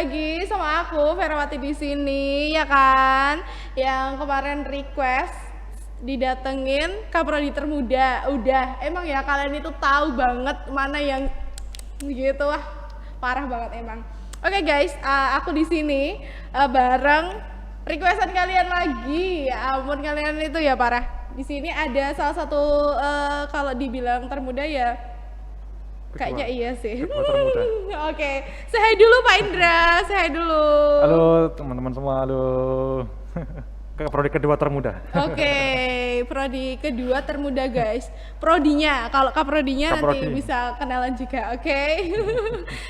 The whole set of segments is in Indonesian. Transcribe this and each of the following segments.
lagi sama aku Ferawati di sini ya kan. Yang kemarin request didatengin Kaprodi termuda. Udah, emang ya kalian itu tahu banget mana yang gitu wah. Parah banget emang. Oke guys, aku di sini bareng requestan kalian lagi. Ya ampun kalian itu ya parah. Di sini ada salah satu kalau dibilang termuda ya kayaknya iya sih. Ketua termuda. Oke, say hi dulu Pak Indra, say hi dulu. Halo teman-teman semua, halo. Prodi kedua termuda. Oke, prodi kedua termuda guys. Prodinya, kalau kaprodinya nanti Kaprodi. bisa kenalan juga, oke?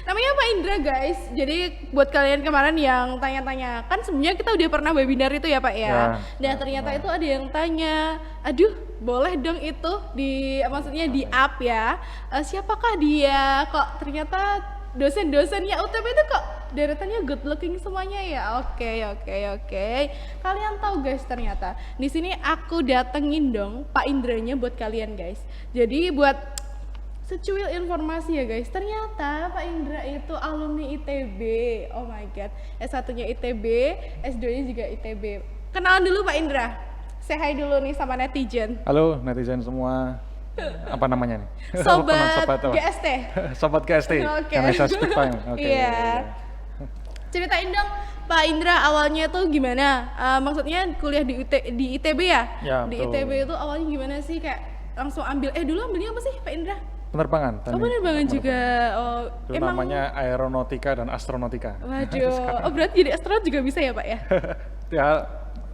Namanya Pak Indra guys. Jadi buat kalian kemarin yang tanya-tanya, kan sebenarnya kita udah pernah webinar itu ya Pak ya. Ya, Dan ternyata itu ada yang tanya, aduh boleh dong itu maksudnya di up ya. Siapakah dia? Kok ternyata dosen-dosennya UTB itu kok deretannya good looking semuanya ya. Oke. Kalian tahu guys, ternyata di sini aku datengin dong Pak Indranya buat kalian guys. Jadi buat secuil informasi ya guys, ternyata Pak Indra itu alumni ITB. Oh my god, S1-nya ITB, S2-nya juga ITB. Kenalan dulu Pak Indra. Say hi dulu nih sama netizen. Halo netizen semua. Apa namanya nih? Sobat apa? GST. Sobat GST. Oke. Ganesha Speak Time. Oke. Iya. Ceritain dong Pak Indra awalnya tuh gimana? Maksudnya kuliah di ITB ya? Ya, Di betul. ITB itu awalnya gimana sih, kayak langsung ambil dulu ambilnya apa sih Pak Indra? Penerbangan. Oh penerbangan juga. Oh Itu namanya aeronautika dan astronautika. Waduh. Oh berarti jadi astronot juga bisa ya Pak ya? Ya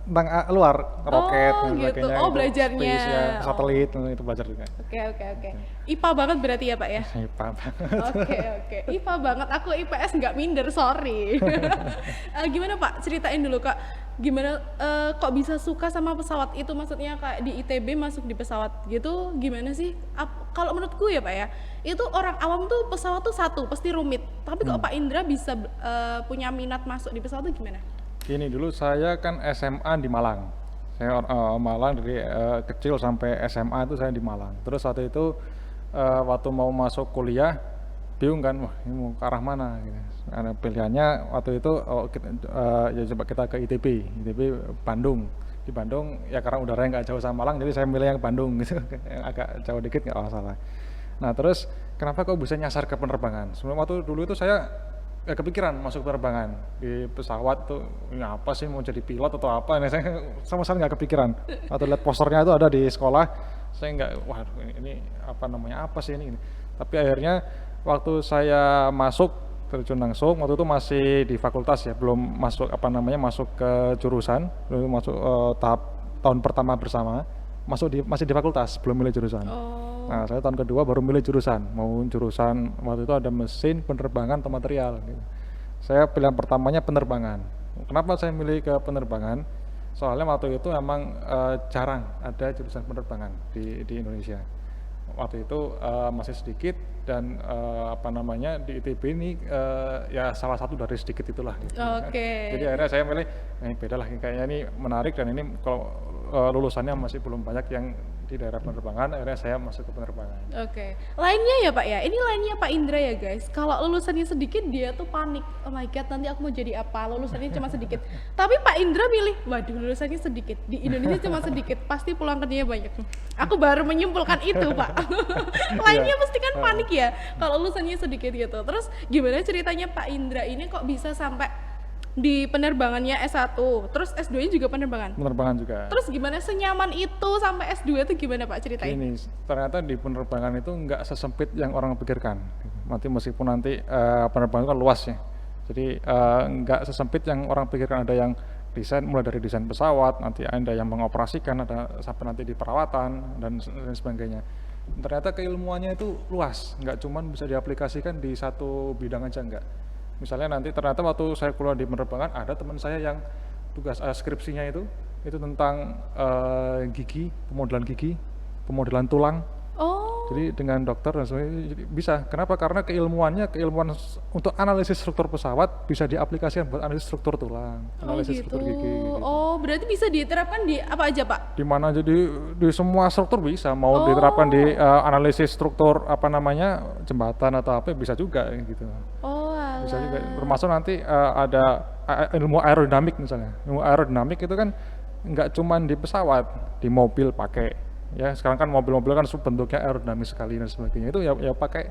tentang luar, roket Oh, dan gitu. sebagainya. Oh, itu belajarnya. space, ya, satelit itu belajar juga. Oke. IPA banget berarti ya Pak ya? Siapa? Oke. IPA banget, aku IPS nggak minder, sorry. Gimana Pak, ceritain dulu Kak, gimana kok bisa suka sama pesawat itu, maksudnya kayak di ITB masuk di pesawat gitu, gimana sih? Kalau menurutku ya Pak ya, itu orang awam tuh pesawat tuh satu, pasti rumit. Tapi kok Pak Indra bisa punya minat masuk di pesawat tuh gimana? Gini dulu saya kan SMA di Malang. Saya Malang dari kecil sampai SMA itu saya di Malang. Terus saat itu waktu mau masuk kuliah bingung kan, wah ini mau ke arah mana gitu. Karena pilihannya waktu itu ya coba kita ke ITB Bandung. Di Bandung ya karena udaranya nggak jauh sama Malang, jadi saya milih yang Bandung gitu, yang agak jauh dikit nggak masalah. Nah terus kenapa kok bisa nyasar ke penerbangan? Sebelum waktu dulu itu saya kepikiran masuk penerbangan di pesawat tuh, ini apa sih mau jadi pilot atau apa? Nah, saya sama sekali nggak kepikiran. Atau lihat posternya itu ada di sekolah, saya nggak, wah ini apa namanya apa sih ini? Tapi akhirnya waktu saya masuk terjun langsung, waktu itu masih di fakultas ya, belum masuk apa namanya masuk ke jurusan, belum masuk tahap tahun pertama bersama, masih di fakultas, belum milih jurusan. Nah, saya tahun kedua baru milih jurusan. Mau jurusan waktu itu ada mesin, penerbangan, atau material. Gitu. Saya pilihan pertamanya penerbangan. Kenapa saya milih ke penerbangan? Soalnya waktu itu emang jarang ada jurusan penerbangan di Indonesia. Waktu itu masih sedikit dan apa namanya di ITB ini ya salah satu dari sedikit itulah. Gitu. Oke. Jadi akhirnya saya milih, ini beda lah, kayaknya ini menarik dan ini kalau lulusannya masih belum banyak yang di daerah penerbangan, akhirnya saya masuk ke penerbangan. Oke. Lainnya ya Pak ya, ini lainnya Pak Indra ya guys. Kalau lulusannya sedikit dia tuh panik. Oh my god, nanti aku mau jadi apa? Lulusannya cuma sedikit. Tapi Pak Indra milih, waduh lulusannya sedikit. Di Indonesia cuma sedikit, pasti pulang kerjanya banyak. Aku baru menyimpulkan itu Pak. Lainnya pasti kan panik ya, kalau lulusannya sedikit gitu. Terus gimana ceritanya Pak Indra ini kok bisa sampai di penerbangannya S1, terus S2-nya juga penerbangan? Penerbangan juga. Terus gimana senyaman itu sampai S2 itu gimana Pak, ceritain? Ini ternyata di penerbangan itu nggak sesempit yang orang pikirkan. Nanti meskipun nanti penerbangan itu kan luas ya. Jadi nggak sesempit yang orang pikirkan, ada yang desain, mulai dari desain pesawat, nanti ada yang mengoperasikan, ada sampai nanti di perawatan dan sebagainya. Ternyata keilmuannya itu luas, nggak cuma bisa diaplikasikan di satu bidang aja, nggak. Misalnya nanti ternyata waktu saya kuliah di penerbangan ada teman saya yang tugas skripsinya itu tentang gigi, pemodelan tulang. Oh Jadi dengan dokter dan sebagainya jadi bisa. Kenapa? Karena keilmuan untuk analisis struktur pesawat bisa diaplikasikan buat analisis struktur tulang, Oh analisis gitu. struktur gigi gitu. Oh, berarti bisa diterapkan di apa aja, Pak? Di mana jadi di semua struktur bisa, mau Oh. diterapkan di analisis struktur apa namanya jembatan atau apa bisa juga gitu. Oh, Bisa juga. alah. Termasuk nanti ada ilmu aerodinamik misalnya. Ilmu aerodinamik itu kan nggak cuman di pesawat, di mobil pakai. Ya sekarang kan mobil-mobil kan bentuknya aerodinamis sekali dan sebagainya. Itu ya pakai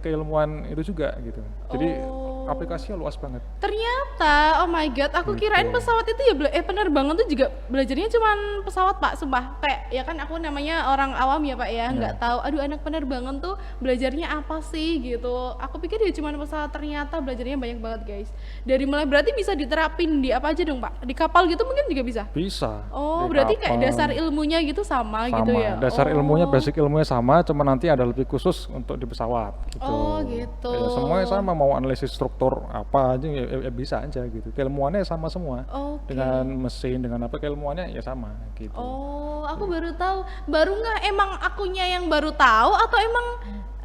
keilmuan itu juga gitu. Jadi Oh. aplikasinya luas banget. Ternyata, oh my god, aku kirain Gitu. pesawat itu ya penerbangan tuh juga belajarnya cuman pesawat, Pak, sumpah. Kayak ya kan aku namanya orang awam ya, Pak ya, nggak tahu. Aduh, anak penerbangan tuh belajarnya apa sih gitu. Aku pikir ya cuman pesawat, ternyata belajarnya banyak banget, guys. Dari mulai berarti bisa diterapin di apa aja dong, Pak? Di kapal gitu mungkin juga bisa. Bisa. Oh, Di berarti kayak kapal. dasar ilmunya gitu sama gitu ya. Dasar ilmunya, basic ilmunya sama, cuma nanti ada lebih khusus untuk di pesawat gitu. Oh, gitu. Ya, semuanya sama, mau analisis struktur apa aja ya bisa aja gitu. Keilmuannya sama semua. Oke. Dengan mesin, dengan apa keilmuannya ya sama gitu. Oh, aku baru tahu. Baru nggak emang akunya yang baru tahu atau emang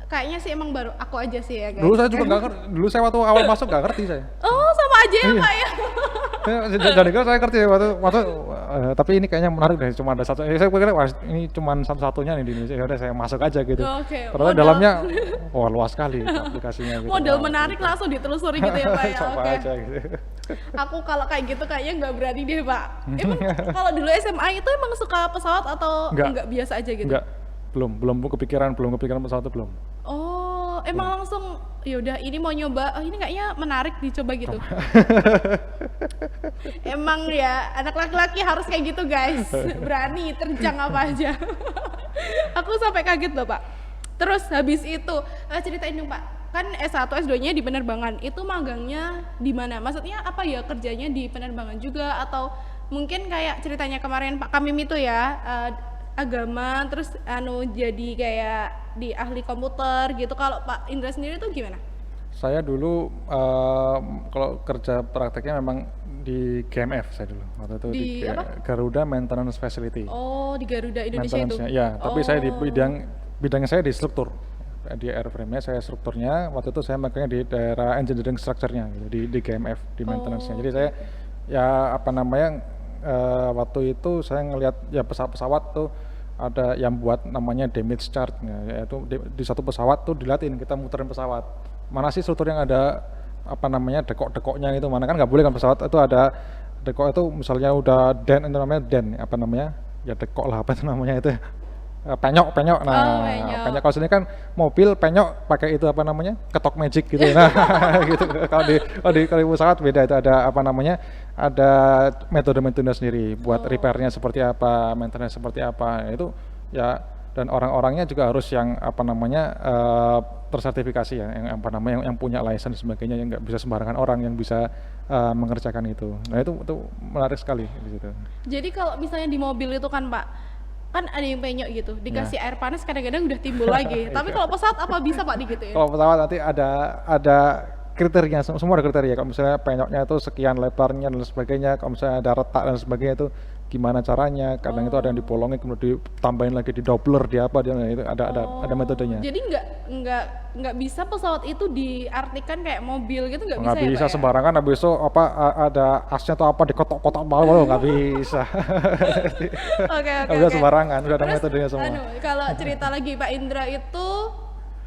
kayaknya sih emang baru aku aja sih ya, guys. Dulu saya juga nggak ngerti, dulu saya waktu awal masuk nggak ngerti saya. Oh, sama aja ya, Iya. Pak ya. Jadi kan saya ngerti waktu tapi ini kayaknya menarik deh, cuma ada satu. Saya pikir wah ini cuma satu-satunya nih di Indonesia. Ya udah saya masuk aja gitu. Oke, Ternyata modal- dalamnya wah luas sekali aplikasinya gitu. Model Wah, menarik gitu. langsung ditelusuri gitu ya, Pak ya. Coba Oke. aja gitu. Aku kalau kayak gitu kayaknya nggak berani deh, Pak. Emang kalau dulu SMA itu emang suka pesawat atau Nggak. nggak biasa aja gitu? Enggak, belum kepikiran pesawat itu belum. Oh, emang langsung ya udah ini mau nyoba. Oh, ini kayaknya menarik dicoba gitu. Emang ya anak laki-laki harus kayak gitu, guys. Berani terjang apa aja. Aku sampai kaget loh, Pak. Terus habis itu ceritain dong, Pak. Kan S1, S2-nya di penerbangan. Itu magangnya di mana? Maksudnya apa ya, kerjanya di penerbangan juga atau mungkin kayak ceritanya kemarin Pak Kamim itu ya, agama terus jadi kayak di ahli komputer gitu. Kalau Pak Indra sendiri tuh gimana? Saya dulu kalau kerja prakteknya memang di GMF saya dulu. Waktu itu Di apa? Garuda Maintenance Facility. Oh, di Garuda Indonesia itu. Maintenance-nya, ya, tapi saya di Oh. bidangnya saya di struktur. Di airframe-nya saya strukturnya, waktu itu saya makanya di daerah engineering structure-nya gitu, di GMF, di maintenance-nya. Jadi saya ya apa namanya waktu itu saya ngelihat ya pesawat tuh ada yang buat namanya damage chart, yaitu di satu pesawat tuh dilatih kita muterin pesawat. Mana sih struktur yang ada apa namanya dekok-dekoknya itu, mana kan nggak boleh kan pesawat itu ada dekok itu misalnya udah den itu namanya den apa namanya ya dekok lah apa itu namanya itu penyok Oh, nah penyok. penyok kalau sini kan mobil penyok pakai itu apa namanya ketok magic gitu nah gitu kalau di pesawat beda, itu ada apa namanya ada metode-metode sendiri buat repairnya seperti apa, maintenance seperti apa itu ya, dan orang-orangnya juga harus yang apa namanya tersertifikasi ya, yang apa namanya yang punya license dan sebagainya, yang nggak bisa sembarangan orang yang bisa mengerjakan itu. Nah itu menarik sekali di situ. Jadi kalau misalnya di mobil itu kan, Pak, kan ada yang penyok gitu, dikasih air panas kadang-kadang udah timbul lagi. Tapi kalau pesawat apa bisa, Pak, digituin? Kalau pesawat nanti ada kriteria, semua ada kriteria. Kalau misalnya penyoknya itu sekian lebarnya dan sebagainya, kalau misalnya ada retak dan sebagainya itu gimana caranya. Kadang itu ada yang dibolongin kemudian ditambahin lagi di doubler di apa dia, itu ada metodenya. Jadi nggak bisa pesawat itu diartikan kayak mobil gitu, nggak bisa Nggak ya, bisa Pak, ya? sembarangan habis itu apa ada asnya atau apa dikotok-kotok bawah nggak bisa. Oke, Nggak bisa sembarangan, udah ada Terus, metodenya semua. kalau cerita lagi Pak Indra itu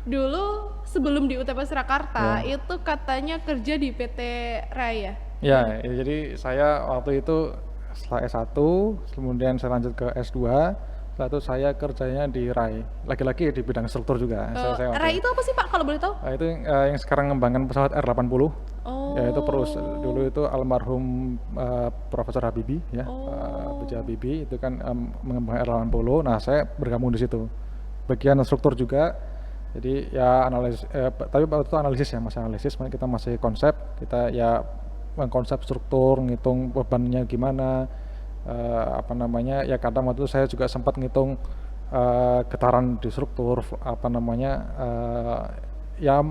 dulu sebelum di UTP Surakarta itu katanya kerja di PT Raya. Ya, jadi saya waktu itu setelah S1, kemudian saya lanjut ke S2, setelah itu saya kerjanya di RAI, lagi-lagi di bidang struktur juga. Saya waktu Raya itu apa sih, Pak, kalau boleh tahu? Nah, itu yang sekarang ngembangkan pesawat R80. Oh. Ya itu dulu itu almarhum Profesor Habibie ya, B.J. Habibie itu kan mengembangkan R80. Nah, saya bergabung di situ. Bagian struktur juga. Jadi ya analisis tapi waktu itu analisis ya, masih analisis, kita masih konsep, kita ya mengkonsep struktur, ngitung bebannya gimana, apa namanya ya, kadang waktu itu saya juga sempat ngitung getaran di struktur, apa namanya ya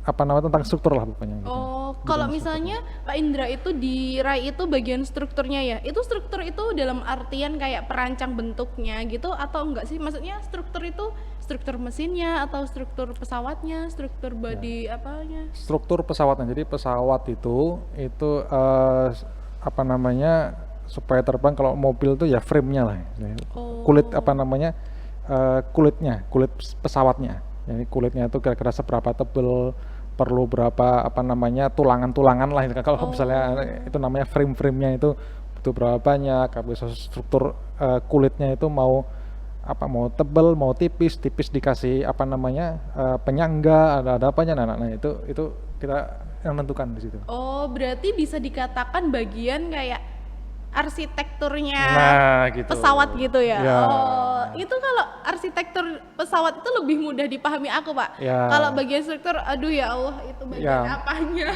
apa namanya tentang struktur lah pokoknya gitu. Oh, kalau misalnya Pak Indra itu di RAI itu bagian strukturnya ya, itu struktur itu dalam artian kayak perancang bentuknya gitu atau enggak sih? Maksudnya struktur itu struktur mesinnya atau struktur pesawatnya, struktur body apanya? Struktur pesawatnya. Jadi pesawat itu apa namanya supaya terbang, kalau mobil tuh ya frame-nya lah. Kulit apa namanya kulitnya, kulit pesawatnya. Jadi kulitnya itu kira-kira seberapa tebel, perlu berapa apa namanya tulangan-tulangan lah. Kalau misalnya itu namanya frame-frame-nya itu butuh berapa banyak. Habis struktur kulitnya itu mau apa, mau tebel, mau tipis, tipis dikasih apa namanya penyangga, ada apanya. Nah itu kita yang menentukan di situ. Oh, berarti bisa dikatakan bagian kayak arsitekturnya Gitu. pesawat gitu ya? Ya. Oh, itu kalau arsitektur pesawat itu lebih mudah dipahami aku, Pak. Ya. Kalau bagian struktur, aduh ya Allah, itu bagian Ya. apanya?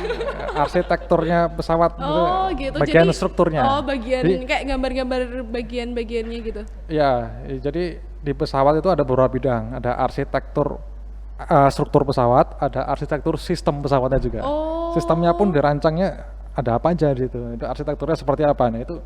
Arsitekturnya pesawat Oh, gitu. bagian Jadi, strukturnya. Oh, bagian Jadi, kayak gambar-gambar bagian-bagiannya gitu. ya, jadi di pesawat itu ada beberapa bidang, ada arsitektur struktur pesawat, ada arsitektur sistem pesawatnya juga. Oh. Sistemnya pun dirancangnya ada apa aja gitu. Itu arsitekturnya seperti apa? Nah, itu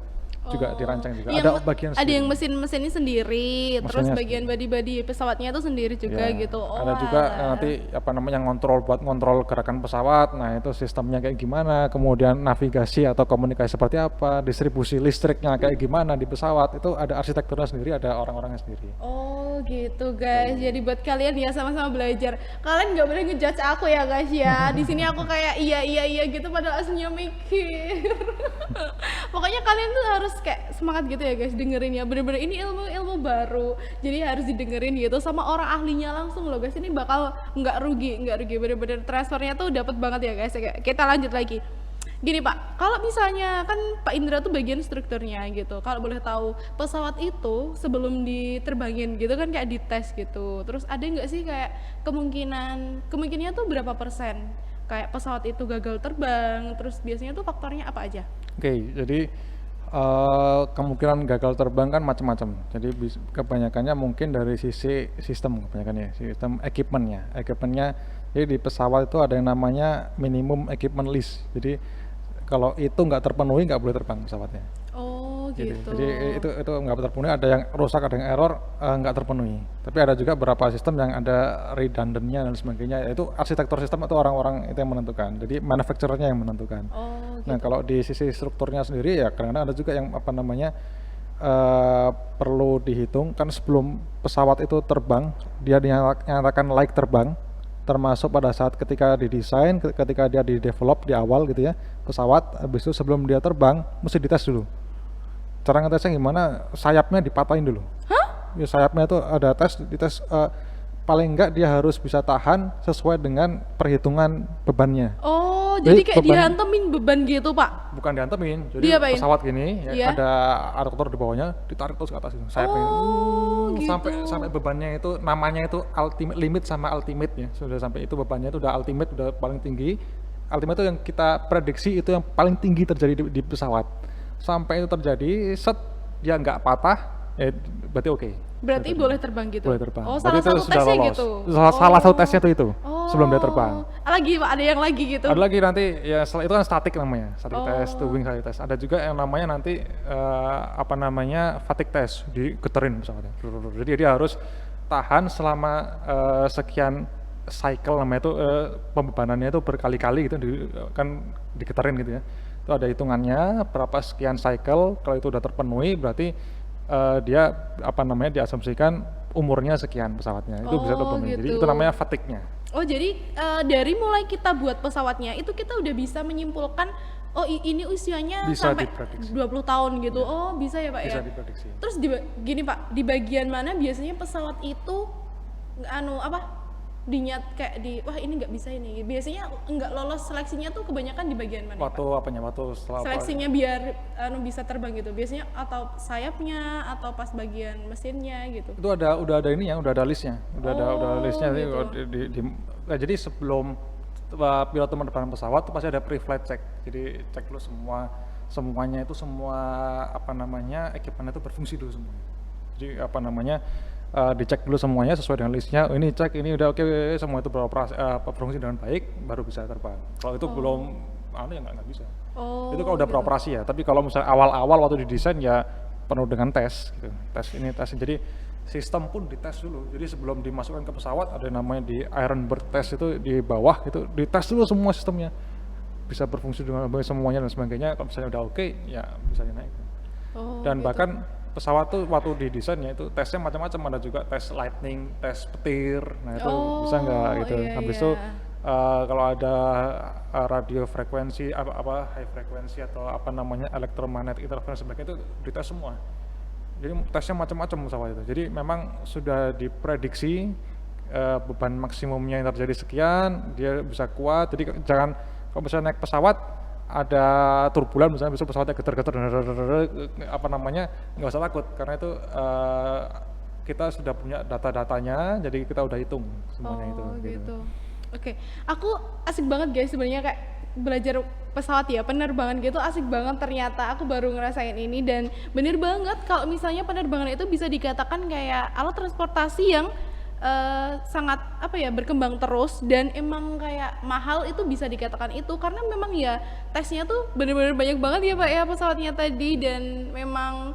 juga dirancang juga. Yang Ada bagian ada yang sendiri. mesinnya sendiri, terus Mesinnya bagian body-body pesawatnya itu sendiri juga Ya, gitu. Oh, ada juga alah. nanti apa namanya ngontrol, buat ngontrol gerakan pesawat. Nah, itu sistemnya kayak gimana, kemudian navigasi atau komunikasi seperti apa, distribusi listriknya kayak gimana di pesawat. Itu ada arsitekturnya sendiri, ada orang-orangnya sendiri. Oh gitu guys, jadi buat kalian ya sama-sama belajar. Kalian nggak boleh ngejudge aku ya guys ya. Di sini aku kayak iya gitu padahal aslinya mikir. Pokoknya kalian tuh harus kayak semangat gitu ya guys, dengerin ya. Bener-bener ini ilmu baru, jadi harus didengerin gitu sama orang ahlinya langsung loh guys. Ini bakal nggak rugi bener-bener transfernya tuh dapat banget ya guys. Kita lanjut lagi. Gini Pak, kalau misalnya kan Pak Indra tuh bagian strukturnya gitu. Kalau boleh tahu, pesawat itu sebelum diterbangin gitu kan kayak dites gitu. Terus ada nggak sih kayak kemungkinannya tuh berapa persen? Kayak pesawat itu gagal terbang, terus biasanya tuh faktornya apa aja? Oke, jadi kemungkinan gagal terbang kan macam-macam. Jadi kebanyakannya mungkin dari sisi sistem, kebanyakannya sistem equipmentnya. Jadi di pesawat itu ada yang namanya minimum equipment list. Jadi kalau itu nggak terpenuhi nggak boleh terbang pesawatnya. Oh gitu. Jadi itu nggak terpenuhi, ada yang rusak, ada yang error, nggak terpenuhi. Tapi ada juga beberapa sistem yang ada redundantnya dan sebagainya. Itu arsitektur sistem atau orang-orang itu yang menentukan. Jadi manufacturer-nya yang menentukan. Oh gitu. Nah kalau di sisi strukturnya sendiri ya kadang-kadang ada juga yang apa namanya perlu dihitung kan sebelum pesawat itu terbang, dia dinyatakan layak terbang. Termasuk pada saat ketika didesain, ketika dia di-develop di awal gitu ya, pesawat, habis itu sebelum dia terbang mesti dites dulu. Cara ngetesnya gimana? Sayapnya dipatahin dulu. Hah? Ya, sayapnya itu ada dites paling enggak dia harus bisa tahan sesuai dengan perhitungan bebannya. Oh, Jadi jadi kayak beban- dihantemin beban gitu Pak? Bukan dihantemin, jadi Diapain? pesawat gini ya, Iya. ada adaptor di bawahnya, ditarik terus ke atas gitu. Sayapnya Oh, gitu. sampai bebannya itu namanya itu ultimate limit sama ultimate ya. Sudah sampai itu bebannya itu udah ultimate, udah paling tinggi. Ultimate itu yang kita prediksi itu yang paling tinggi terjadi di pesawat. Sampai itu terjadi, set dia nggak patah, berarti oke. Berarti boleh terbang gitu? Boleh terbang. Oh, Berarti salah itu satu sudah tesnya lolos. gitu? Salah satu tesnya itu Oh. sebelum dia terbang. Lagi Pak, ada yang lagi gitu? Ada lagi nanti ya itu kan static namanya, static test, Oh. wing static test. Ada juga yang namanya nanti apa namanya fatigue test, digeterin pesawatnya. Jadi dia harus tahan selama sekian cycle, namanya itu pembebanannya itu berkali-kali gitu, kan digeterin gitu ya. Itu ada hitungannya berapa sekian cycle, kalau itu udah terpenuhi berarti dia apa namanya diasumsikan umurnya sekian pesawatnya. Itu bisa Oh, terpenuhi. Jadi gitu. itu namanya fatigue-nya. Oh, jadi dari mulai kita buat pesawatnya, itu kita udah bisa menyimpulkan, oh ini usianya Bisa sampai diprediksi. 20 tahun gitu. Oh, bisa ya Pak Bisa ya? diprediksi. Terus gini Pak, di bagian mana biasanya pesawat itu kayak wah ini nggak bisa ini. Biasanya nggak lolos seleksinya tuh kebanyakan di bagian mana? Waktu Pak? apanya? Waktu setelah Seleksinya biar bisa terbang gitu. Biasanya atau sayapnya atau pas bagian mesinnya gitu. itu udah ada ini ya, udah ada listnya, udah ada listnya. gitu. Nah, jadi sebelum pilot itu menerbangkan pesawat itu pasti ada pre-flight check. Jadi cek dulu semuanya itu semua apa namanya equipment itu berfungsi dulu semuanya. Jadi apa namanya dicek dulu semuanya sesuai dengan listnya. Oh, ini cek, ini udah oke, semua itu beroperasi, berfungsi dengan baik, baru bisa terbang. Kalau itu belum, ya nggak bisa. Oh, Itu kalau udah gitu. beroperasi ya. Tapi kalau misalnya awal-awal waktu didesain ya penuh dengan tes, gitu. Tes ini, tes ini. Jadi sistem pun dites dulu. Jadi sebelum dimasukkan ke pesawat ada yang namanya di Iron Bird test, itu di bawah itu dites dulu semua sistemnya. Bisa berfungsi dengan baik semuanya dan sebagainya. Kalau misalnya udah oke, ya bisa dinaikkan. Oh, Dan gitu. bahkan pesawat tuh waktu didesainnya itu tesnya macam-macam, ada juga tes lightning, tes petir. Nah itu bisa nggak Oh, gitu. iya, Habis iya. itu kalau ada radio frekuensi apa high frekuensi atau apa namanya electromagnetic interference sebagainya itu dites semua. Jadi tesnya macam-macam pesawat itu. Jadi memang sudah diprediksi beban maksimumnya yang terjadi sekian, dia bisa kuat. Jadi jangan kalau misalnya naik pesawat ada turbulan misalnya besok pesawatnya getar-getar apa namanya, nggak usah takut karena itu kita sudah punya data-datanya, jadi kita udah hitung semuanya itu Oh, gitu. gitu. Oke, aku asik banget guys sebenarnya kayak belajar pesawat ya, penerbangan gitu asik banget ternyata. Aku baru ngerasain ini dan bener banget kalau misalnya penerbangan itu bisa dikatakan kayak alat transportasi yang sangat apa ya berkembang terus dan emang kayak mahal itu bisa dikatakan itu karena memang ya tesnya tuh bener-bener banyak banget ya Pak ya pesawatnya tadi dan memang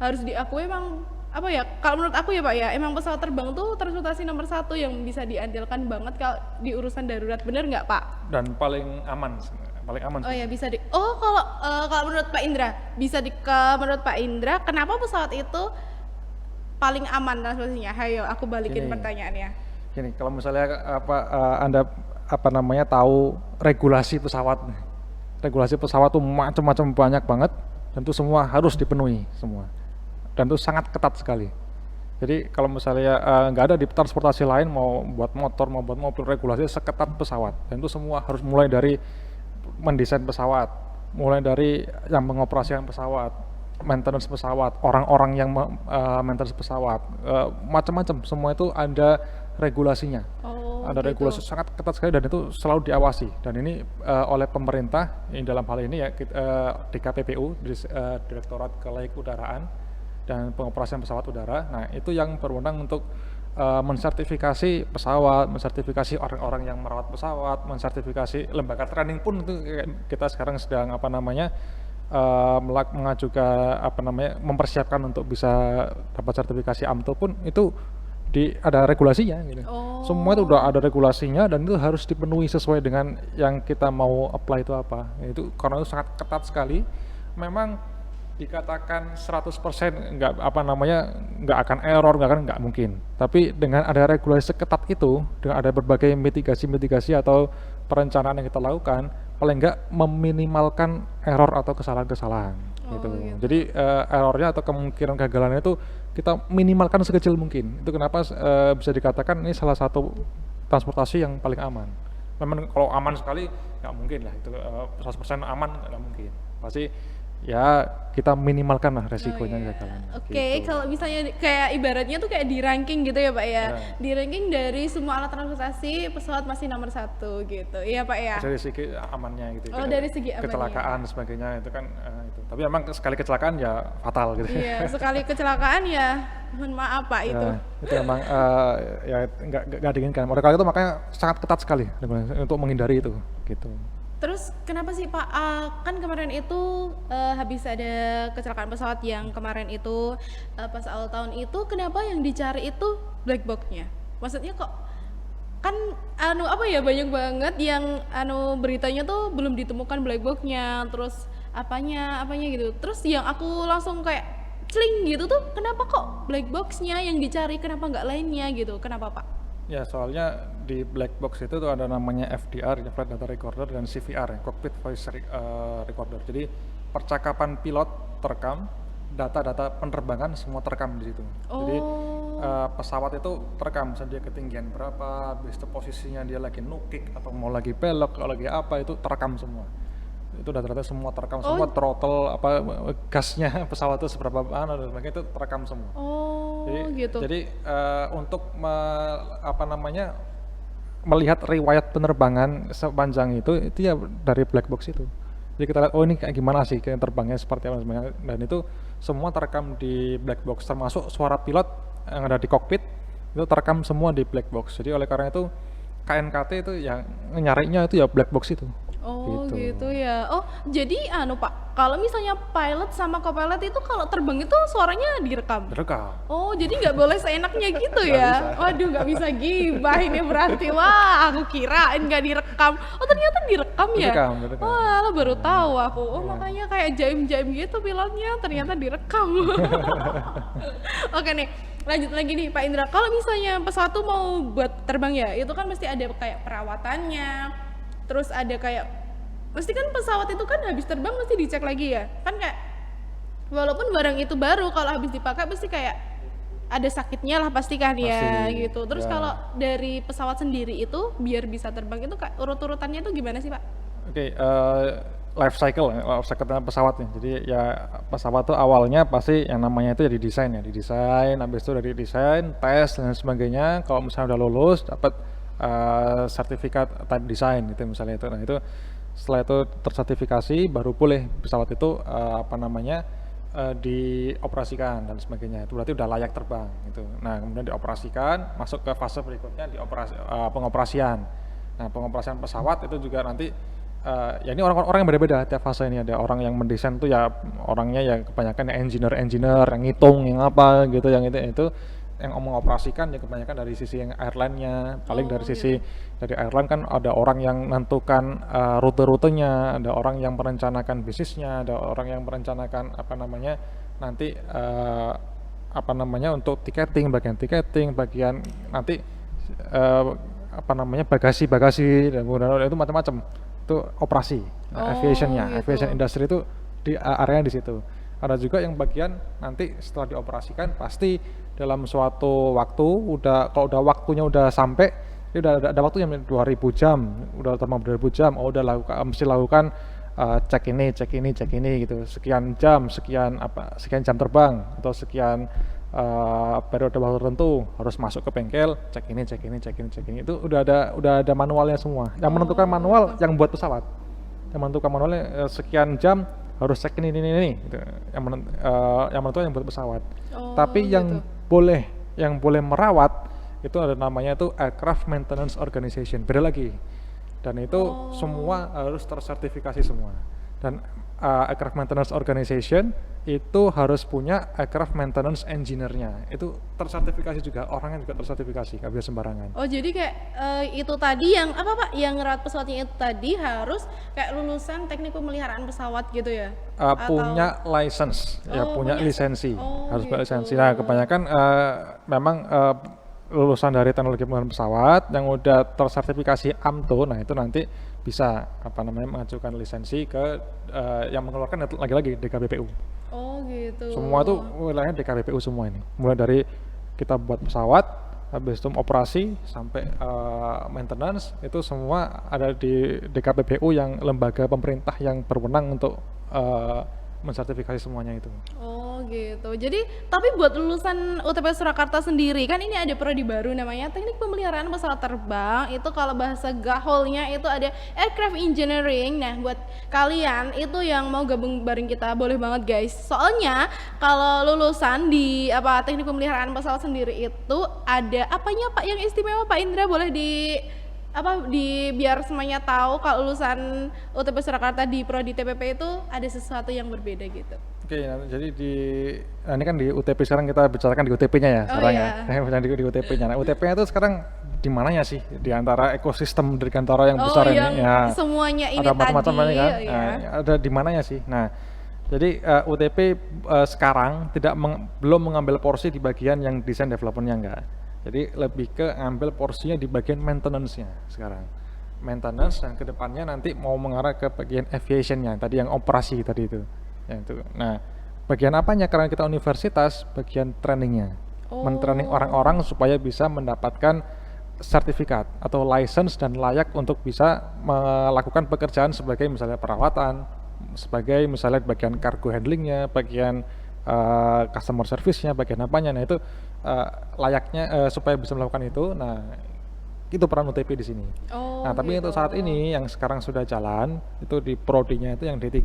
harus diakui emang apa ya kalau menurut aku ya Pak ya emang pesawat terbang tuh transportasi nomor satu yang bisa diandalkan banget kalau di urusan darurat bener nggak Pak? Dan paling aman Oh sih. ya bisa di kalau menurut Pak Indra bisa menurut Pak Indra kenapa pesawat itu paling aman transportasinya? Hayo aku balikin Gini. pertanyaannya. Gini, kalau misalnya Anda apa namanya tahu regulasi pesawat, tuh macam-macam banyak banget dan itu semua harus dipenuhi semua. Dan itu sangat ketat sekali. Jadi kalau misalnya nggak ada di transportasi lain mau buat motor mau buat mobil regulasi seketat pesawat dan itu semua harus mulai dari mendesain pesawat, mulai dari yang mengoperasikan pesawat, maintenance pesawat, orang-orang yang maintenance pesawat, macam-macam semua itu ada regulasinya. Oh, Ada gitu. regulasi sangat ketat sekali dan itu selalu diawasi dan ini oleh pemerintah ini dalam hal ini ya DKPPU, Direktorat Kelayudaraan dan Pengoperasian Pesawat Udara. Nah, itu yang berwenang untuk mensertifikasi pesawat, mensertifikasi orang-orang yang merawat pesawat, mensertifikasi lembaga training pun itu kita sekarang sedang apa namanya mengajukan apa namanya mempersiapkan untuk bisa dapat sertifikasi AMTO pun itu ada regulasinya gitu. Oh. Semua itu udah ada regulasinya dan itu harus dipenuhi sesuai dengan yang kita mau apply itu apa. Itu karena itu sangat ketat sekali. Memang dikatakan 100% nggak akan error, nggak mungkin. Tapi dengan ada regulasi seketat itu, dengan ada berbagai mitigasi atau perencanaan yang kita lakukan, paling nggak meminimalkan error atau kesalahan-kesalahan. Gitu. Gitu. Jadi errornya atau kemungkinan kegagalannya itu kita minimalkan sekecil mungkin. Itu kenapa bisa dikatakan ini salah satu transportasi yang paling aman. Memang kalau aman sekali nggak mungkin lah itu 100% aman nggak mungkin. Pasti ya kita minimalkan lah resikonya kegagalan. Oke, Gitu. kalau misalnya kayak ibaratnya tuh kayak di ranking gitu ya Pak ya. Ya. Di ranking dari semua alat transportasi pesawat masih nomor 1 gitu. Iya Pak ya. Dari segi amannya gitu. Oh, dari segi amannya. Kecelakaan dan sebagainya itu kan itu. Tapi memang sekali kecelakaan ya fatal gitu. Iya, sekali kecelakaan ya mohon maaf Pak Ya, itu. itu memang ya nggak diinginkan. Oleh karena itu makanya sangat ketat sekali untuk menghindari itu gitu. Terus kenapa sih Pak kan kemarin itu habis ada kecelakaan pesawat yang kemarin itu pas awal tahun itu kenapa yang dicari itu black box-nya? Maksudnya kok kan apa ya banyak banget yang beritanya tuh belum ditemukan black box-nya terus apanya gitu. Terus yang aku langsung kayak celing gitu tuh kenapa kok black box-nya yang dicari kenapa nggak lainnya gitu? Kenapa Pak? Ya soalnya di black box itu tuh ada namanya FDR, ya, Flight Data Recorder, dan CVR, ya, Cockpit Voice Recorder. Jadi percakapan pilot terekam, data-data penerbangan semua terekam di situ. Jadi pesawat itu terekam, misalnya dia ketinggian berapa, habis itu posisinya dia lagi nukik atau mau lagi belok, kalau lagi apa itu terekam semua. Itu data-data semua terekam semua, throttle apa gasnya pesawat itu seberapa dan sebagainya itu terekam semua. Gitu. Jadi untuk melihat riwayat penerbangan sepanjang itu ya dari black box itu. Jadi kita lihat ini kayak gimana sih kayak terbangnya seperti apa sebenarnya, dan itu semua terekam di black box termasuk suara pilot yang ada di kokpit itu terekam semua di black box. Jadi oleh karena itu KNKT itu yang nyarinya itu ya black box itu. Oh Gitu. gitu ya. Oh jadi anu Pak, kalau misalnya pilot sama co-pilot itu kalau terbang itu suaranya direkam? Direkam. Oh jadi nggak boleh seenaknya gitu Nggak ya? bisa. Waduh nggak bisa gibah ini berarti. Wah aku kirain nggak direkam. Oh ternyata direkam ya? Direkam, direkam. Wah lo baru tahu aku. Oh makanya kayak jaim-jaim gitu pilotnya ternyata direkam. Oke nih, lanjut lagi nih Pak Indra. Kalau misalnya pesawat tuh mau buat terbang ya, itu kan mesti ada kayak perawatannya. Terus ada kayak, mesti kan pesawat itu kan habis terbang mesti dicek lagi ya. Kan kayak, walaupun barang itu baru, kalau habis dipakai pasti kayak ada sakitnya lah pasti kan ya Pasti, gitu. Terus ya. kalau dari pesawat sendiri itu biar bisa terbang itu urut-urutannya itu gimana sih Pak? Oke, life cycle pesawatnya. Jadi ya pesawat tuh awalnya pasti yang namanya itu ya didesain, habis itu dari desain, tes dan sebagainya. Kalau misalnya udah lulus, dapat sertifikat type design itu misalnya itu. Nah itu setelah itu tersertifikasi, baru boleh pesawat itu dioperasikan dan sebagainya. Itu berarti udah layak terbang gitu. Nah kemudian dioperasikan, masuk ke fase berikutnya pengoperasian. Nah pengoperasian pesawat itu juga nanti ya ini orang-orang yang berbeda tiap fase ini. Ada orang yang mendesain tuh ya orangnya ya kebanyakan yang engineer yang ngitung yang apa gitu, yang itu yang mengoperasikan ya kebanyakan dari sisi yang airline-nya. Paling dari sisi dari airline kan ada orang yang menentukan rute-rutenya, ada orang yang merencanakan bisnisnya, ada orang yang merencanakan nanti untuk bagian tiketing, bagian nanti bagasi dan itu macam-macam. Itu operasi aviationnya, Gitu. aviation industry itu di area di situ. Ada juga yang bagian nanti setelah dioperasikan pasti dalam suatu waktu kalau udah waktunya udah sampai, ini ada waktunya 2000 jam, udah terbang 2000 jam, mesti lakukan cek ini gitu, sekian jam sekian jam terbang atau sekian periode waktu tertentu harus masuk ke bengkel, cek ini itu udah ada manualnya semua. Yang menentukan manual yang buat pesawat, yang menentukan manualnya sekian jam harus cek ini gitu. Yang menentukan yang buat pesawat. Tapi yang boleh merawat itu ada namanya itu Aircraft Maintenance Organization, beda lagi. Dan itu semua harus tersertifikasi semua. Dan Aircraft Maintenance Organization itu harus punya Aircraft Maintenance Engineer-nya. Itu tersertifikasi juga, orangnya juga tersertifikasi, nggak bisa sembarangan. Oh jadi kayak itu tadi yang apa Pak? Yang ngerawat pesawatnya itu tadi harus kayak lulusan teknik pemeliharaan pesawat gitu ya? Punya license, punya lisensi, harus punya gitu. lisensi. Nah kebanyakan memang lulusan dari teknologi pemeliharaan pesawat yang udah tersertifikasi AMTO, nah itu nanti bisa mengajukan lisensi ke yang mengeluarkan lagi-lagi DKBPU. Oh gitu. Semua itu wilayahnya DKBPU semua ini. Mulai dari kita buat pesawat, habis itu operasi sampai maintenance, itu semua ada di DKBPU yang lembaga pemerintah yang berwenang untuk mensertifikasi semuanya itu. Oh gitu. Jadi tapi buat lulusan UTP Surakarta sendiri kan ini ada prodi baru namanya Teknik Pemeliharaan Pesawat Terbang. Itu kalau bahasa gaulnya itu ada Aircraft Engineering. Nah, buat kalian itu yang mau gabung bareng kita boleh banget guys. Soalnya kalau lulusan di Teknik Pemeliharaan Pesawat sendiri itu ada apanya Pak yang istimewa Pak Indra, boleh biar semuanya tahu kalau lulusan UTP Surakarta di prodi TPP itu ada sesuatu yang berbeda gitu. Oke, jadi ini kan di UTP sekarang kita bicarakan di UTP-nya ya sekarang ya. Di UTP-nya. Nah, UTP-nya itu sekarang di mananya sih di antara ekosistem Dirgantara yang besar ini ya. Semuanya ini ada macam-macam tadi kan. ya. Nah, ada di mananya sih. Nah, jadi UTP sekarang belum mengambil porsi di bagian yang desain development-nya enggak. Jadi lebih ke ngambil porsinya di bagian maintenance-nya sekarang. Maintenance dan kedepannya nanti mau mengarah ke bagian aviation-nya, tadi yang operasi tadi itu. Ya, itu. Nah, bagian apanya? Karena kita universitas, bagian trainingnya. Men-training orang-orang supaya bisa mendapatkan sertifikat atau license dan layak untuk bisa melakukan pekerjaan sebagai misalnya perawatan, sebagai misalnya bagian cargo handlingnya, bagian customer service-nya, bagian apanya. Nah itu layaknya supaya bisa melakukan itu. Nah itu peran UTP di sini. Nah tapi untuk saat ini yang sekarang sudah jalan itu di prodinya itu yang D3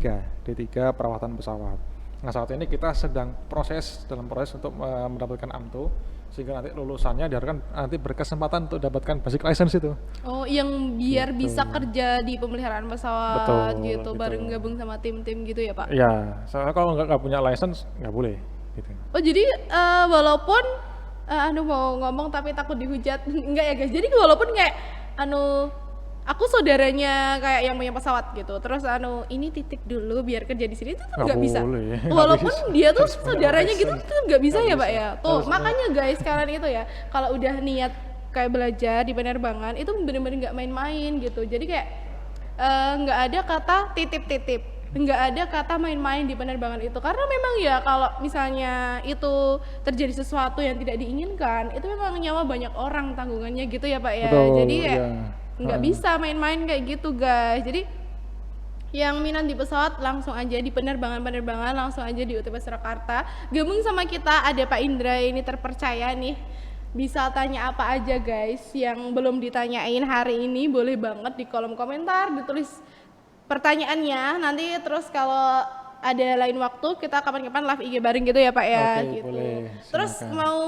perawatan pesawat. Nah saat ini kita sedang dalam proses untuk mendapatkan AMTO sehingga nanti lulusannya diharapkan nanti berkesempatan untuk dapatkan basic license itu. Oh, yang biar Gitu. bisa kerja di pemeliharaan pesawat Betul, gitu, gitu. bareng gabung sama tim-tim gitu ya Pak? Ya, soalnya kalau nggak punya license nggak boleh gitu. Oh jadi walaupun anu mau ngomong tapi takut dihujat enggak ya guys. Jadi walaupun kayak anu aku saudaranya kayak yang punya pesawat gitu. Terus anu ini titik dulu biar kerja di sini itu tuh nggak bisa. boleh, nggak Walaupun bisa. dia tuh Harus punya saudaranya gitu license. tuh nggak bisa Nggak ya Pak bisa. ya. Tuh Harus makanya guys kalian itu ya kalau udah niat kayak belajar di penerbangan itu bener-bener nggak main-main gitu. Jadi kayak nggak ada kata titip-titip, nggak ada kata main-main di penerbangan itu karena memang ya kalau misalnya itu terjadi sesuatu yang tidak diinginkan itu memang nyawa banyak orang tanggungannya gitu ya Pak ya. Betul, Jadi kayak ya. nggak bisa main-main kayak gitu guys. Jadi yang minat di pesawat langsung aja di penerbangan langsung aja di UTB Surakarta gabung sama kita. Ada Pak Indra ini terpercaya nih, bisa tanya apa aja guys yang belum ditanyain hari ini, boleh banget di kolom komentar ditulis pertanyaannya. Nanti terus kalau ada lain waktu kita kapan-kapan live IG bareng gitu ya Pak ya. Oke, gitu. boleh, Terus silakan. mau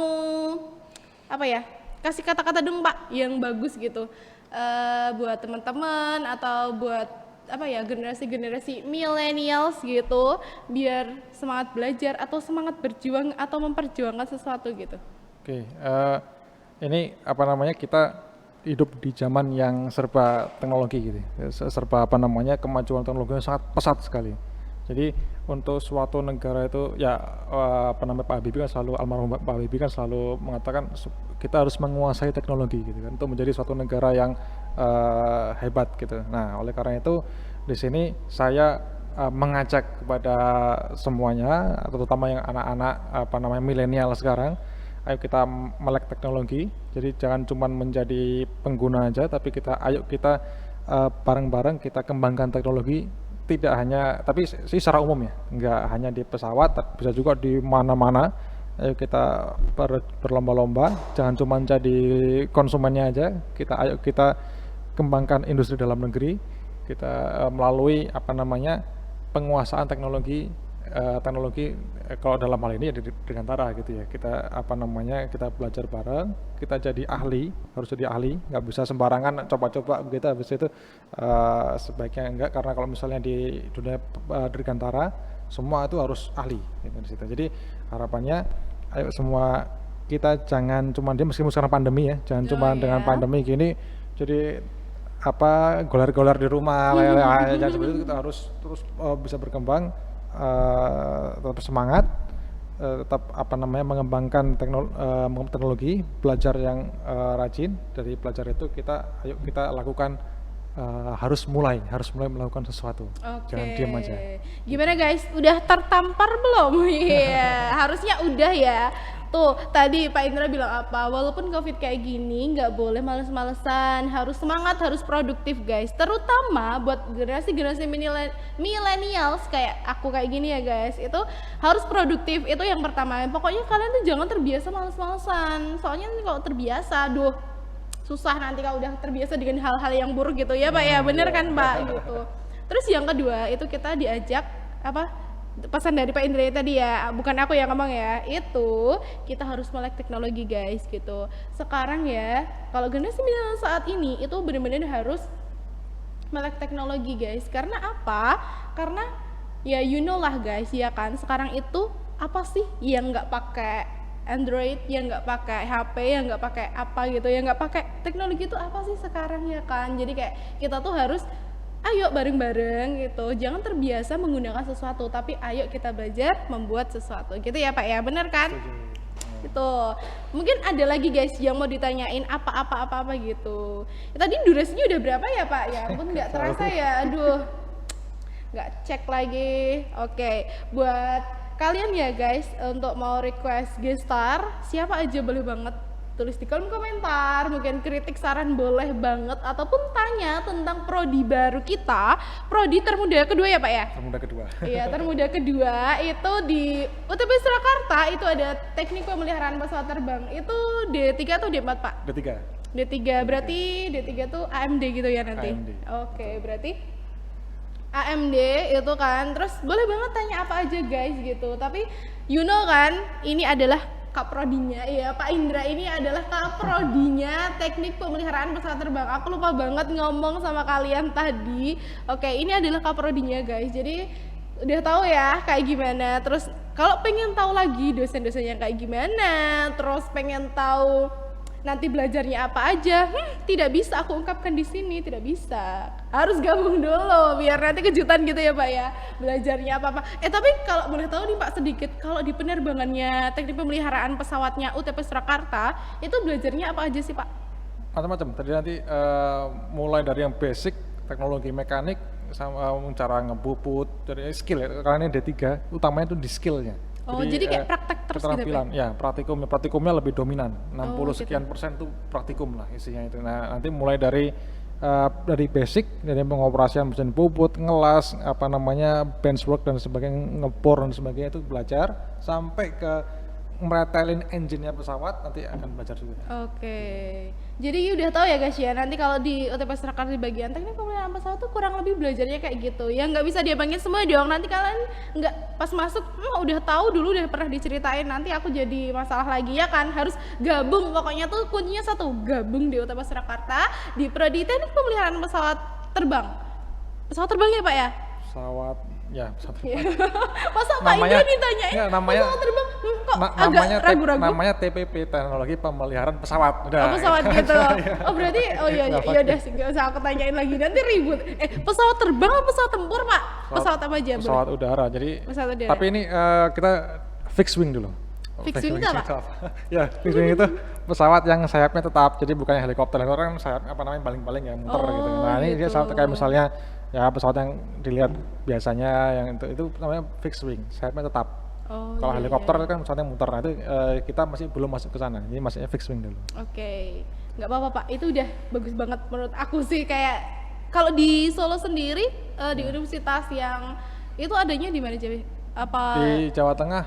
apa ya? Kasih kata-kata dong Pak yang bagus gitu. Buat teman-teman atau buat apa ya generasi-generasi millennials gitu biar semangat belajar atau semangat berjuang atau memperjuangkan sesuatu gitu. Oke, ini apa namanya kita hidup di zaman yang serba teknologi gitu, serba apa namanya kemajuan teknologi sangat pesat sekali. Jadi untuk suatu negara itu ya apa namanya Pak Habibie kan selalu almarhum Pak Habibie kan selalu mengatakan kita harus menguasai teknologi gitu kan untuk menjadi suatu negara yang hebat gitu. Nah oleh karena itu di sini saya mengajak kepada semuanya, terutama yang anak-anak apa namanya milenial sekarang, ayo kita melek teknologi. Jadi jangan cuma menjadi pengguna aja, tapi ayo kita bareng-bareng kita kembangkan teknologi. Tidak hanya, tapi sih secara umum ya, nggak hanya di pesawat, tapi bisa juga di mana-mana. Ayo kita berlomba-lomba, jangan cuma jadi konsumennya aja. Ayo kita kembangkan industri dalam negeri. Kita melalui apa namanya penguasaan teknologi kalau dalam hal ini ya di Dirgantara gitu ya. Kita apa namanya kita belajar bareng, kita jadi ahli, harus jadi ahli, nggak bisa sembarangan coba-coba begitu. Habis itu sebaiknya enggak, karena kalau misalnya di dunia Dirgantara semua itu harus ahli gitu di situ. Jadi harapannya ayo semua kita jangan cuma dia meskipun sekarang pandemi ya, jangan cuma dengan pandemi gini jadi apa golar-golar di rumah jangan seperti itu. Kita harus terus bisa berkembang, tetap semangat, tetap apa namanya mengembangkan teknologi, belajar yang rajin. Dari belajar itu ayo kita lakukan, harus mulai melakukan sesuatu. Jangan diam aja. Gimana guys, udah tertampar belum? Iya, harusnya udah ya. Tuh, tadi Pak Indra bilang apa? Walaupun COVID kayak gini, nggak boleh males-malesan, harus semangat, harus produktif guys. Terutama buat generasi-generasi millennials kayak aku kayak gini ya guys, itu harus produktif, itu yang pertama. Pokoknya kalian tuh jangan terbiasa males-malesan. Soalnya kalau terbiasa, duh, susah nanti kalau udah terbiasa dengan hal-hal yang buruk gitu ya Pak ya, bener kan Pak gitu. Terus yang kedua itu kita diajak apa? Pesan dari Pak Indra tadi ya, bukan aku yang ngomong ya, itu kita harus melek teknologi guys gitu. Sekarang ya kalau generasi milenial saat ini itu benar-benar harus melek teknologi guys. Karena apa? Karena ya you know lah guys ya kan, sekarang itu apa sih yang nggak pakai Android, yang nggak pakai HP, yang nggak pakai apa gitu, yang nggak pakai teknologi itu apa sih sekarang ya kan. Jadi kayak kita tuh harus ayo bareng-bareng gitu, jangan terbiasa menggunakan sesuatu, tapi ayo kita belajar membuat sesuatu gitu ya Pak ya, bener kan? Gitu. Mungkin ada lagi guys yang mau ditanyain apa gitu. Tadi durasinya udah berapa ya Pak? Ya ampun nggak terasa ya, aduh nggak cek lagi. Oke, buat kalian ya guys untuk mau request guest star siapa aja boleh banget tulis di kolom komentar, mungkin kritik saran boleh banget, ataupun tanya tentang prodi baru kita, prodi termuda kedua ya Pak ya? Termuda kedua. Iya, termuda kedua itu di UTB Surakarta, itu ada teknik pemeliharaan pesawat terbang, itu D3 atau D4 Pak? D3. D3, berarti D3 tuh AMD gitu ya nanti? AMD. Oke, berarti AMD itu kan, terus boleh banget tanya apa aja guys gitu, tapi you know kan, ini adalah Kaprodinya, iya Pak Indra ini adalah Kaprodinya Teknik Pemeliharaan Pesawat Terbang. Aku lupa banget ngomong sama kalian tadi. Oke, ini adalah Kaprodinya guys. Jadi udah tahu ya kayak gimana. Terus kalau pengen tahu lagi dosen-dosennya kayak gimana, terus pengen tahu nanti belajarnya apa aja, tidak bisa aku ungkapkan di sini, tidak bisa. Harus gabung dulu biar nanti kejutan gitu ya Pak ya. Belajarnya apa-apa. Tapi kalau boleh tahu nih Pak sedikit, kalau di penerbangannya Teknik Pemeliharaan Pesawatnya UTP Surakarta, itu belajarnya apa aja sih Pak? Macam-macam. Tadi nanti mulai dari yang basic teknologi mekanik sama cara ngebuput, dari skill ya. Karena ini D3, utamanya itu di skillnya. Oh, jadi kayak praktek terus gitu ya, keterampilan, ya praktikumnya lebih dominan, 60 gitu. sekian persen tuh praktikum lah isinya itu. Nah nanti mulai dari basic, dari pengoperasian mesin puput, ngelas, apa namanya benchwork dan sebagainya, ngebor dan sebagainya itu belajar, sampai ke meretelin engine-nya pesawat nanti akan belajar juga. Oke. Jadi udah tahu ya guys ya, nanti kalau di UTP Surakarta di bagian teknik pemeliharaan pesawat tuh kurang lebih belajarnya kayak gitu. Ya nggak bisa diabangin semua dong, nanti kalian nggak pas masuk udah tahu dulu, udah pernah diceritain, nanti aku jadi masalah lagi ya kan. Harus gabung, pokoknya tuh kuncinya satu, gabung di UTP Surakarta di Prodi Teknik Pemeliharaan Pesawat Terbang. Pesawat terbang ya Pak ya? Pesawat Masa Pak Indra ditanyain pesawat terbang kok agak ragu-ragu? Namanya TPP, Teknologi Pemeliharaan Pesawat. Udah. Pesawat gitu. Oh berarti, iya udah sih, nggak usah aku tanyain lagi, nanti ribut. Pesawat terbang atau pesawat tempur Pak? Pesawat apa aja? Pesawat udara. Jadi. Pesawat udara. Tapi ini kita fixed wing dulu. Fixed wing itu apa? Ya, fixed wing itu pesawat yang sayapnya tetap. Jadi bukan helikopter. Helikopter kan sayap apa namanya baling-baling ya, muter gitu. Nah ini dia sayap kayak misalnya ya pesawat yang dilihat biasanya yang itu namanya fixed wing, sayapnya tetap. Kalau helikopter kan pesawatnya muter, nah itu kita masih belum masuk ke sana, jadi masuknya fixed wing dulu. Oke, nggak apa-apa Pak, itu udah bagus banget menurut aku sih. Kayak kalau di Solo sendiri di universitas yang itu adanya di mana Jawa? Apa di Jawa Tengah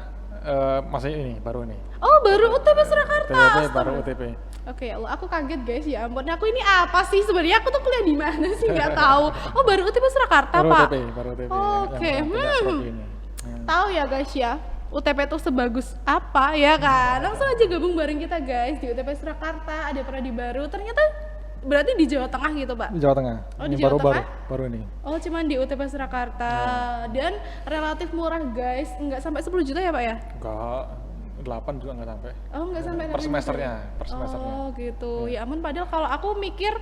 masih ini baru ini. Oh baru UTP Surakarta. UTP baru UTP. Oke, Allah, aku kaget guys, ya ampun. Aku ini apa sih sebenarnya? Aku tuh kuliah di mana sih? Nggak tahu. Oh, baru UTP Surakarta, baru Pak. Baru UTP. Oke, tahu ya guys ya. UTP tuh sebagus apa ya kan? Langsung aja gabung bareng kita guys di UTP Surakarta. Ada prodi baru. Ternyata berarti di Jawa Tengah gitu, Pak? Di Jawa Tengah. Oh, ini di Jawa Tengah? Baru ini. Oh, cuman di UTP Surakarta. Dan relatif murah guys. Nggak sampai 10 juta ya, Pak ya? Enggak. 8 juga nggak sampai. Oh nggak sampai per semesternya. Oh gitu. Ya ampun, padahal kalau aku mikir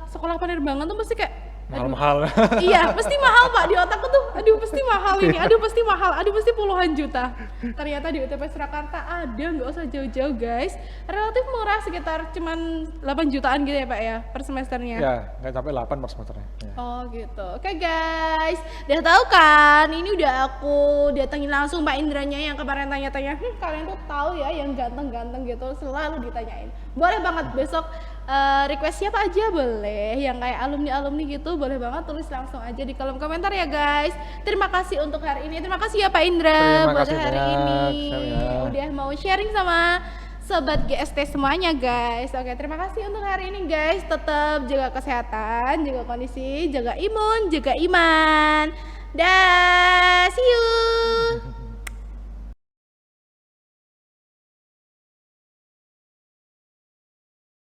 sekolah penerbangan tuh mesti kayak mahal-mahal. Iya, pasti mahal Pak. Di otakku tuh, aduh pasti mahal ini, aduh pasti mahal, aduh pasti puluhan juta. Ternyata di UTP Surakarta ada, nggak usah jauh-jauh guys. Relatif murah, sekitar cuman 8 jutaan gitu ya Pak ya, per semesternya. Ya, nggak sampai 8 per semesternya. Ya. Oh gitu. Oke guys, udah tahu kan? Ini udah aku datengin langsung Pak Indranya yang kemarin tanya-tanya. Kalian tuh tahu ya yang ganteng-ganteng gitu, selalu ditanyain. Boleh banget besok request siapa aja boleh, yang kayak alumni-alumni gitu boleh banget, tulis langsung aja di kolom komentar ya guys. Terima kasih untuk hari ini, terima kasih ya Pak Indra buat hari ini udah mau sharing sama sobat GST semuanya guys. Oke, terima kasih untuk hari ini guys. Tetap jaga kesehatan, jaga kondisi, jaga imun, jaga iman. Dah, see you.